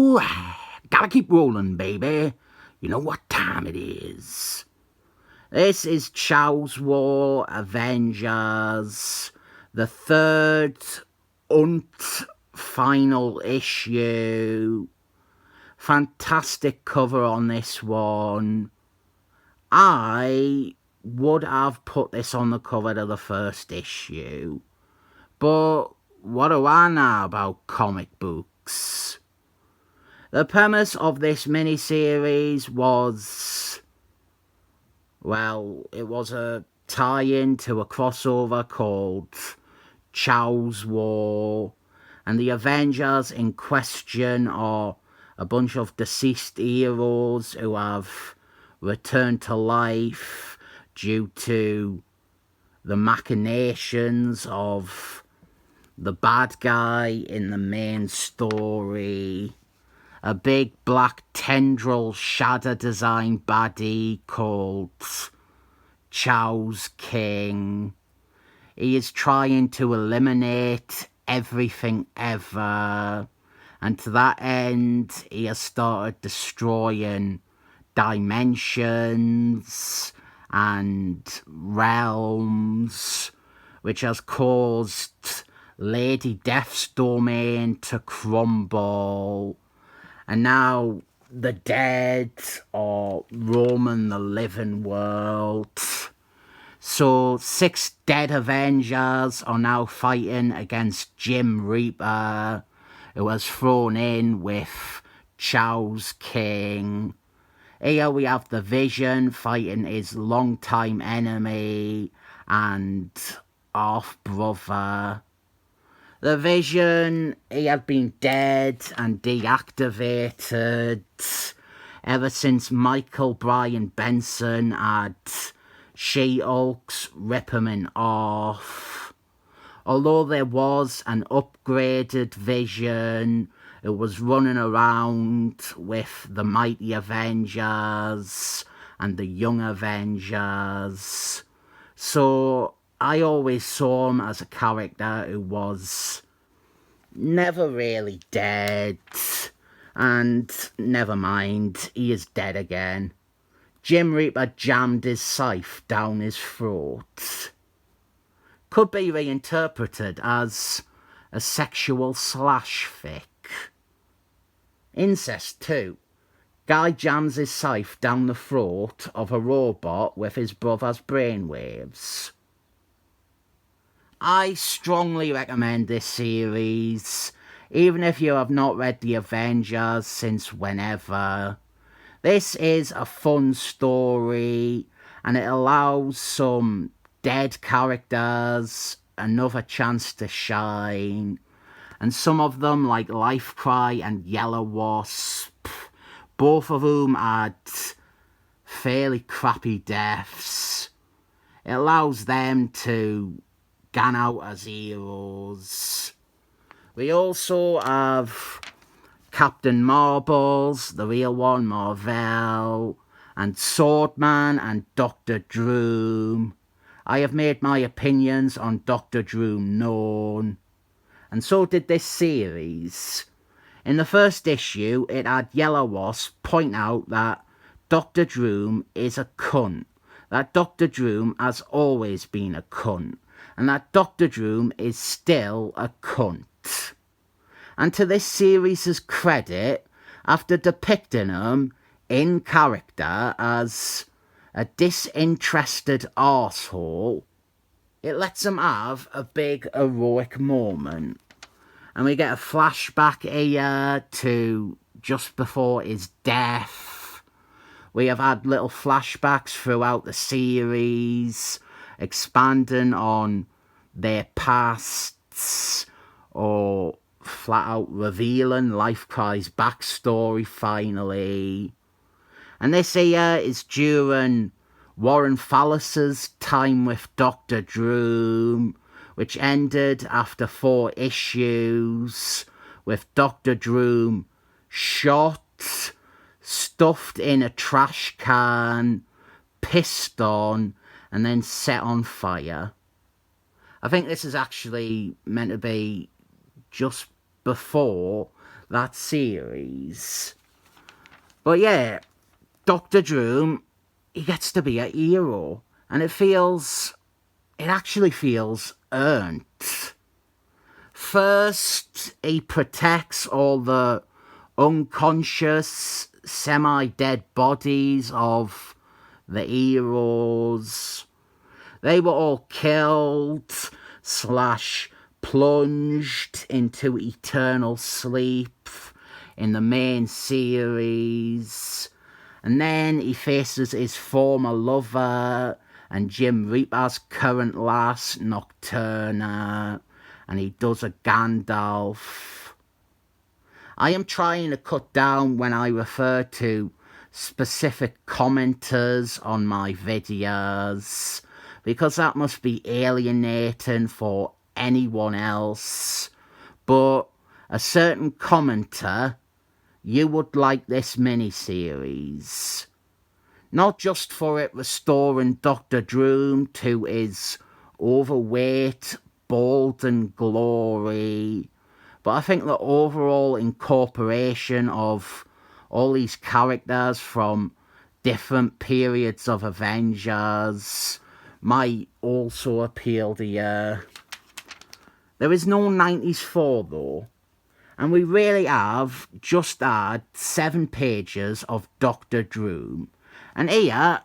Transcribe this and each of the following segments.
Ooh, gotta keep rolling, baby. You know what time it is. This is Chow's War Avengers, the third final issue. Fantastic cover on this one. I would have put this on the cover of the first issue, but what do I know about comic books? The premise of this miniseries was, well, it was a tie-in to a crossover called Chow's War, and the Avengers in question are a bunch of deceased heroes who have returned to life due to the machinations of the bad guy in the main story. A big black tendril shadow design baddie called Chow's King. He is trying to eliminate everything ever, and to that end he has started destroying dimensions and realms, which has caused Lady Death's domain to crumble. And now the dead are roaming the living world. So 6 dead Avengers are now fighting against Grim Reaper, who was thrown in with Chow's King. Here we have the Vision fighting his longtime enemy and half-brother. The Vision, he had been dead and deactivated ever since Michael Bryan Benson had She-Hulk's rip him in half. Although there was an upgraded Vision, it was running around with the Mighty Avengers and the Young Avengers. So I always saw him as a character who was never really dead. And never mind, he is dead again. Grim Reaper jammed his scythe down his throat. Could be reinterpreted as a sexual slash fic. Incest too. Guy jams his scythe down the throat of a robot with his brother's brainwaves. I strongly recommend this series, even if you have not read The Avengers since whenever. This is a fun story, and it allows some dead characters another chance to shine. And some of them, like Lifecry and Yellow Wasp, both of whom had fairly crappy deaths. It allows them to gan out as heroes. We also have Captain Marbles, the real one, mar-vell, and Swordman and Dr. Doom. I have made my opinions on Dr. Doom known, and so did this series. In the first issue, it had Yellow Wasp point out that Dr. Doom is a cunt, that Dr. Doom has always been a cunt, and that Dr. Doom is still a cunt. And to this series' credit, after depicting him in character as a disinterested arsehole, it lets him have a big heroic moment. And we get a flashback here to just before his death. We have had little flashbacks throughout the series, expanding on their pasts, or flat out revealing Lifecry's backstory finally. And this here is during Warren Fallis's time with Dr. Doom, which ended after 4 issues with Dr. Doom shot, stuffed in a trash can, pissed on, and then set on fire. I think this is actually meant to be just before that series. But yeah, Dr. Doom, he gets to be a hero, and it actually feels earned. First, he protects all the unconscious, semi-dead bodies of the heroes. They were all killed / plunged into eternal sleep in the main series. And then he faces his former lover and Jim Reaper's current lass, Nocturna, and he does a Gandalf. I am trying to cut down when I refer to specific commenters on my videos, because that must be alienating for anyone else. But a certain commenter, you would like this miniseries. Not just for it restoring Dr. Doom to his overweight, bald glory, but I think the overall incorporation of all these characters from different periods of Avengers might also appeal to you. There is no 90s 4 though, and we really have just had 7 pages of Dr. Doom, and here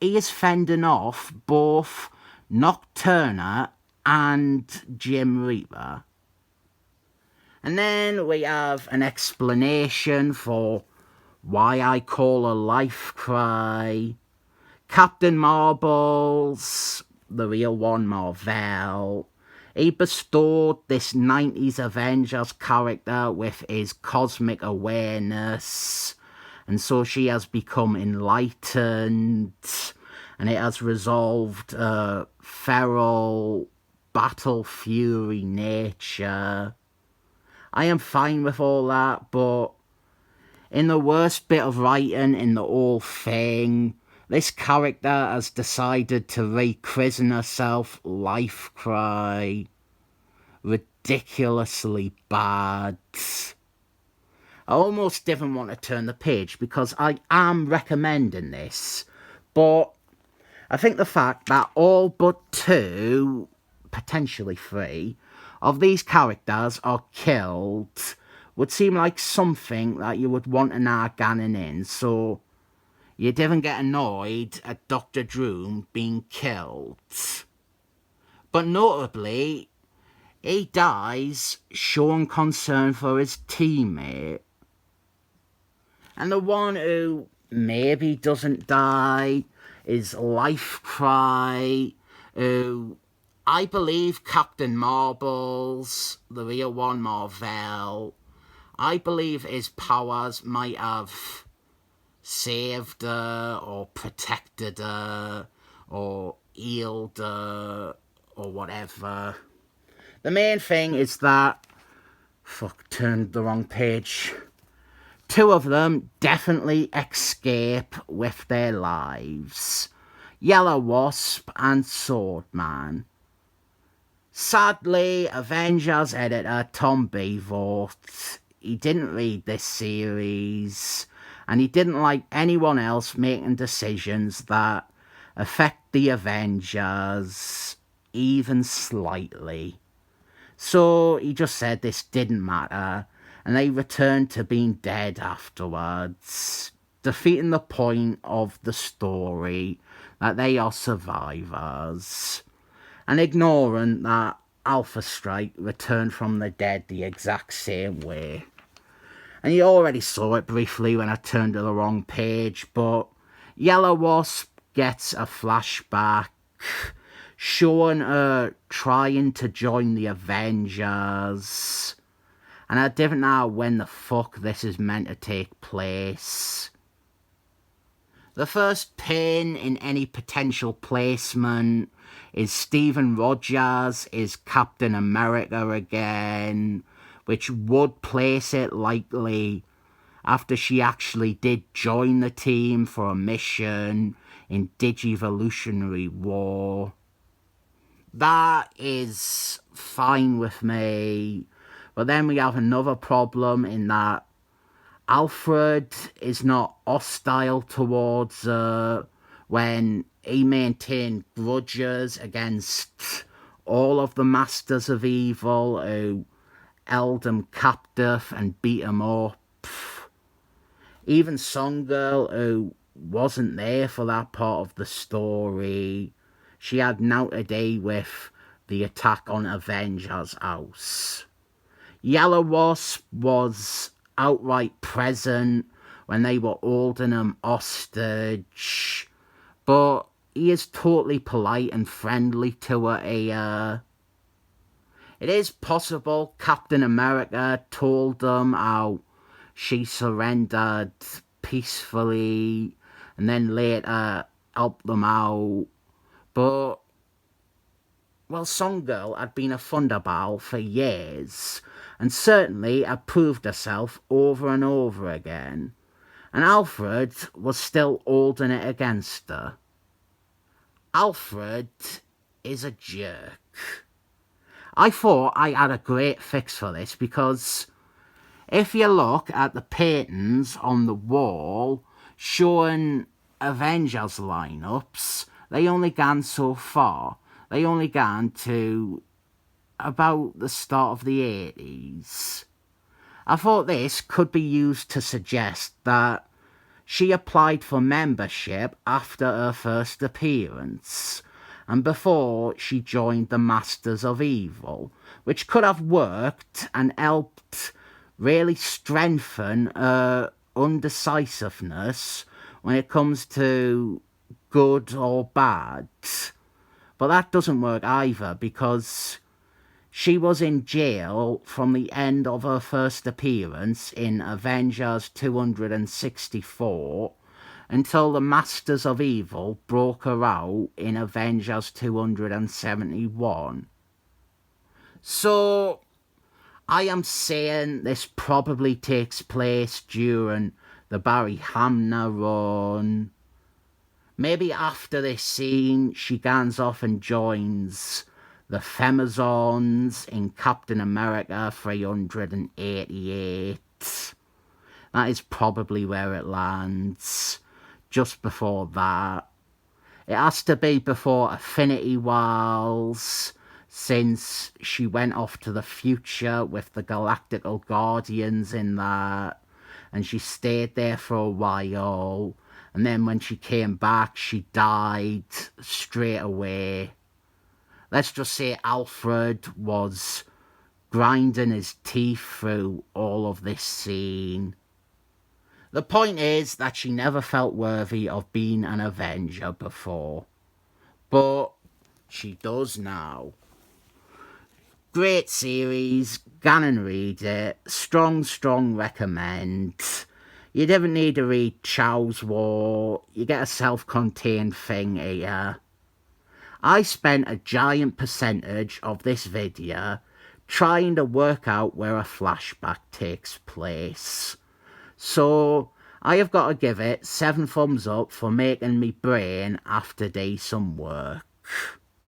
he is fending off both Nocturna and Jim Reaper. And then we have an explanation for why I call a life cry. Captain Marbles, the real one, mar-vell, he bestowed this 90s Avengers character with his cosmic awareness, and so she has become enlightened, and it has resolved her feral, battle fury nature. I am fine with all that, but in the worst bit of writing in the whole thing, this character has decided to rechristen herself Life Cry. Ridiculously bad. I almost didn't want to turn the page because I am recommending this, but I think the fact that all but 2, potentially 3, of these characters are killed would seem like something that you would want an Arganin in, so you didn't get annoyed at Dr. Doom being killed. But notably, he dies showing concern for his teammate. And the one who maybe doesn't die is Life Cry, who I believe Captain Marbles, the real one, mar-vell, I believe his powers might have saved her, or protected her, or healed her, or whatever. The main thing is that... turned the wrong page. 2 of them definitely escape with their lives. Yellow Wasp and Swordman. Sadly, Avengers editor Tom Beevort, he didn't read this series, and he didn't like anyone else making decisions that affect the Avengers, even slightly. So he just said this didn't matter, and they returned to being dead afterwards, defeating the point of the story that they are survivors, and ignoring that Alpha Strike returned from the dead the exact same way. And you already saw it briefly when I turned to the wrong page, but Yellow Wasp gets a flashback showing her trying to join the Avengers, and I didn't know when the fuck this is meant to take place. The first pin in any potential placement is Stephen Rogers is Captain America again, which would place it likely after she actually did join the team for a mission in Digivolutionary War. That is fine with me, But then we have another problem in that Alfred is not hostile towards her when he maintained grudges against all of the Masters of Evil who held him captive and beat him up. Even Songirl, who wasn't there for that part of the story, she had now to do with the attack on Avengers' house. Yellow Wasp was outright present when they were holding him hostage, but he is totally polite and friendly to her here. It is possible Captain America told them how she surrendered peacefully and then later helped them out, but well, Songirl had been a Thunderball for years, and certainly had proved herself over and over again, and Alfred was still holding it against her. Alfred is a jerk. I thought I had a great fix for this because if you look at the paintings on the wall showing Avengers lineups, they only gone so far. They only gone to about the start of the 80s. I thought this could be used to suggest that she applied for membership after her first appearance and before she joined the Masters of Evil, which could have worked and helped really strengthen her undecisiveness when it comes to good or bad. But that doesn't work either because she was in jail from the end of her first appearance in Avengers 264 until the Masters of Evil broke her out in Avengers 271. So, I am saying this probably takes place during the Barry Hamner run. Maybe after this scene, she goes off and joins the Femazons in Captain America 388. That is probably where it lands. Just before that. It has to be before Affinity Wars, since she went off to the future with the Galactical Guardians in that, and she stayed there for a while, and then when she came back, she died straight away. Let's just say Alfred was grinding his teeth through all of this scene. The point is that she never felt worthy of being an Avenger before, but she does now. Great series, go and read it, strong recommend. You didn't need to read Chow's War, you get a self-contained thing here. I spent a giant percentage of this video trying to work out where a flashback takes place. So, I have got to give it 7 thumbs up for making me brain have to do some work.